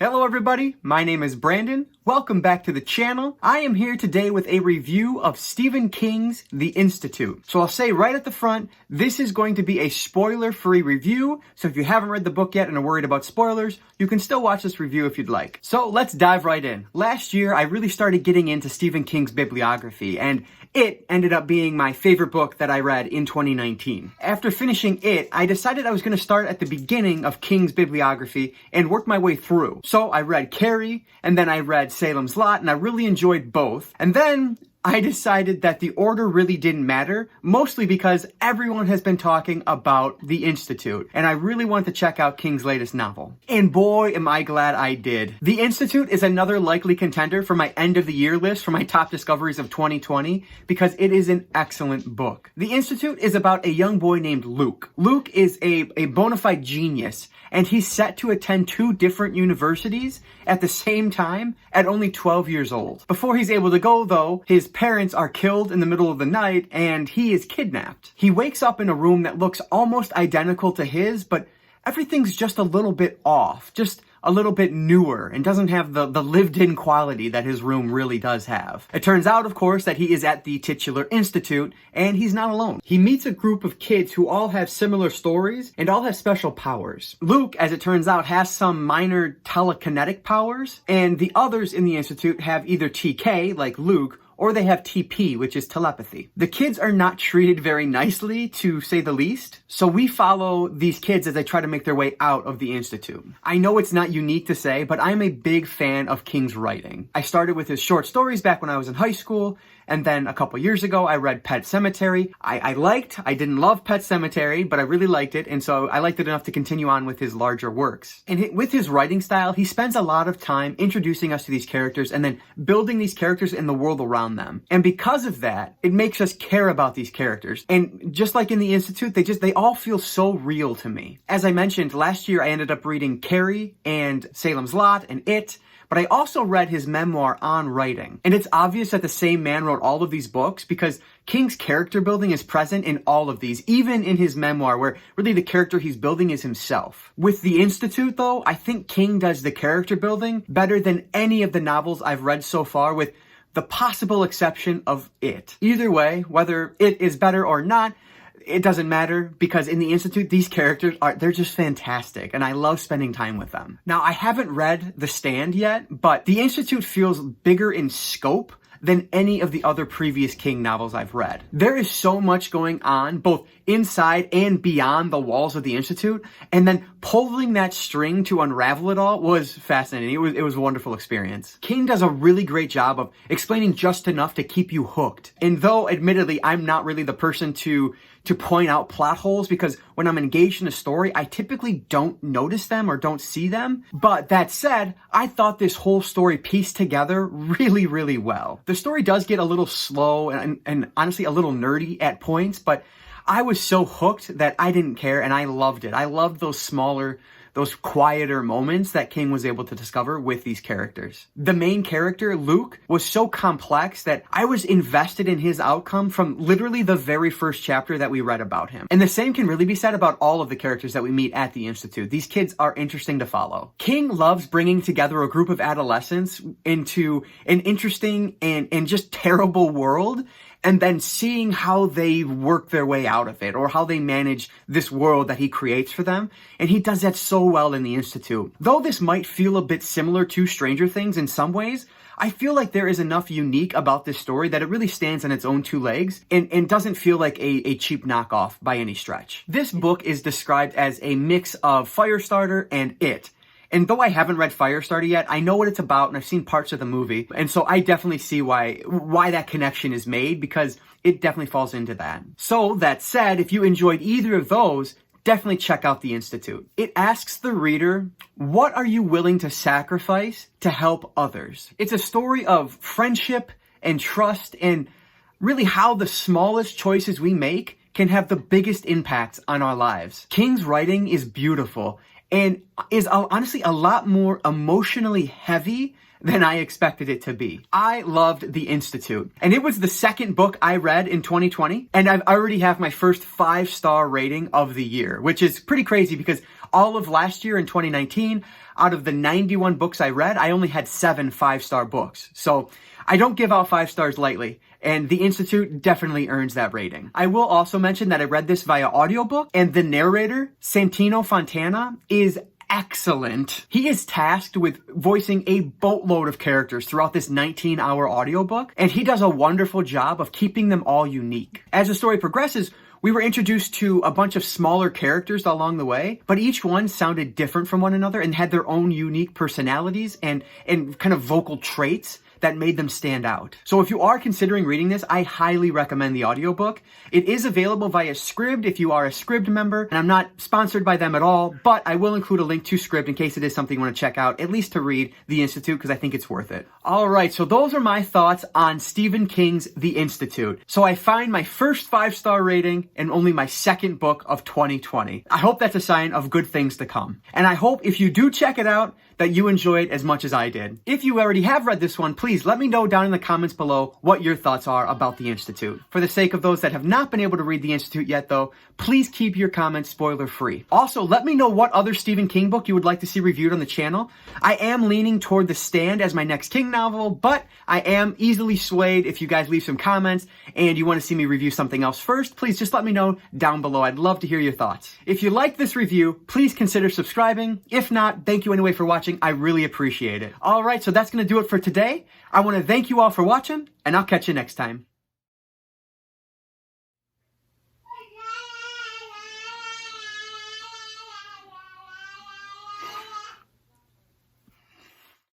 Hello everybody, my name is Brandon. Welcome back to the channel. I am here today with a review of Stephen King's The Institute. So I'll say right at the front, this is going to be a spoiler-free review. So if you haven't read the book yet and are worried about spoilers, you can still watch this review if you'd like. So let's dive right in. Last year, I really started getting into Stephen King's bibliography, and it ended up being my favorite book that I read in 2019. After finishing it, I decided I was going to start at the beginning of King's bibliography and work my way through. So I read Carrie, and then I read Salem's Lot, and I really enjoyed both. And then I decided that the order really didn't matter, mostly because everyone has been talking about The Institute, and I really wanted to check out King's latest novel. And boy, am I glad I did. The Institute is another likely contender for my end of the year list for my top discoveries of 2020, because it is an excellent book. The Institute is about a young boy named Luke. Luke is a bona fide genius, and he's set to attend 2 different universities at the same time at only 12 years old. Before he's able to go, though, his parents are killed in the middle of the night and he is kidnapped. He wakes up in a room that looks almost identical to his, but everything's just a little bit off, just a little bit newer, and doesn't have the lived-in quality that his room really does have. It turns out, of course, that he is at the titular institute, and he's not alone. He meets a group of kids who all have similar stories and all have special powers. Luke, as it turns out, has some minor telekinetic powers, and the others in the institute have either TK, like Luke, or they have TP, which is telepathy. The kids are not treated very nicely, to say the least, so we follow these kids as they try to make their way out of the Institute. I know it's not unique to say, but I'm a big fan of King's writing. I started with his short stories back when I was in high school, and then a couple years ago, I read Pet Sematary. I didn't love Pet Sematary, but I really liked it, and so I liked it enough to continue on with his larger works. And with his writing style, he spends a lot of time introducing us to these characters and then building these characters in the world around them. And because of that, it makes us care about these characters. And just like in the Institute, they all feel so real to me. As I mentioned, last year I ended up reading Carrie and Salem's Lot and It, but I also read his memoir On Writing. And it's obvious that the same man wrote all of these books because King's character building is present in all of these, even in his memoir, where really the character he's building is himself. With The Institute, though, I think King does the character building better than any of the novels I've read so far, with the possible exception of It. Either way, whether It is better or not, it doesn't matter, because in The Institute, these characters they're just fantastic, and I love spending time with them. Now, I haven't read The Stand yet, but The Institute feels bigger in scope than any of the other previous King novels I've read. There is so much going on, both inside and beyond the walls of the Institute, and then pulling that string to unravel it all was fascinating. It was a wonderful experience. King does a really great job of explaining just enough to keep you hooked. And though, admittedly, I'm not really the person to point out plot holes, because when I'm engaged in a story, I typically don't notice them or don't see them. But that said, I thought this whole story pieced together really, really well. The story does get a little slow and honestly a little nerdy at points, but I was so hooked that I didn't care, and I loved it. I loved those quieter moments that King was able to discover with these characters. The main character, Luke, was so complex that I was invested in his outcome from literally the very first chapter that we read about him. And the same can really be said about all of the characters that we meet at the Institute. These kids are interesting to follow. King loves bringing together a group of adolescents into an interesting and just terrible world, and then seeing how they work their way out of it, or how they manage this world that he creates for them. And he does that so well in The Institute. Though this might feel a bit similar to Stranger Things in some ways, I feel like there is enough unique about this story that it really stands on its own 2 legs and doesn't feel like a cheap knockoff by any stretch. This book is described as a mix of Firestarter and It. And though I haven't read Firestarter yet, I know what it's about, and I've seen parts of the movie. And so I definitely see why that connection is made, because it definitely falls into that. So that said, if you enjoyed either of those, definitely check out The Institute. It asks the reader, what are you willing to sacrifice to help others? It's a story of friendship and trust, and really how the smallest choices we make can have the biggest impacts on our lives. King's writing is beautiful, and is honestly a lot more emotionally heavy than I expected it to be. I loved The Institute, and it was the second book I read in 2020, and I already have my first 5-star rating of the year, which is pretty crazy because All of last year in 2019, out of the 91 books I read, I only had 7 5-star books. So I don't give out 5 stars lightly, and The Institute definitely earns that rating. I will also mention that I read this via audiobook, and the narrator, Santino Fontana, is excellent. He is tasked with voicing a boatload of characters throughout this 19-hour audiobook, and he does a wonderful job of keeping them all unique. As the story progresses, we were introduced to a bunch of smaller characters along the way, but each one sounded different from one another and had their own unique personalities and kind of vocal traits that made them stand out. So if you are considering reading this, I highly recommend the audiobook. It is available via Scribd if you are a Scribd member, and I'm not sponsored by them at all, but I will include a link to Scribd in case it is something you want to check out, at least to read The Institute, because I think it's worth it. All right, so those are my thoughts on Stephen King's The Institute. So I find my first 5-star rating and only my second book of 2020. I hope that's a sign of good things to come. And I hope if you do check it out, that you enjoy it as much as I did. If you already have read this one, please let me know down in the comments below what your thoughts are about The Institute. For the sake of those that have not been able to read The Institute yet though, please keep your comments spoiler free. Also, let me know what other Stephen King book you would like to see reviewed on the channel. I am leaning toward The Stand as my next King novel, but I am easily swayed if you guys leave some comments and you want to see me review something else first, please just let me know down below. I'd love to hear your thoughts. If you liked this review, please consider subscribing. If not, thank you anyway for watching. I really appreciate it. All right, so that's going to do it for today. I want to thank you all for watching, and I'll catch you next time.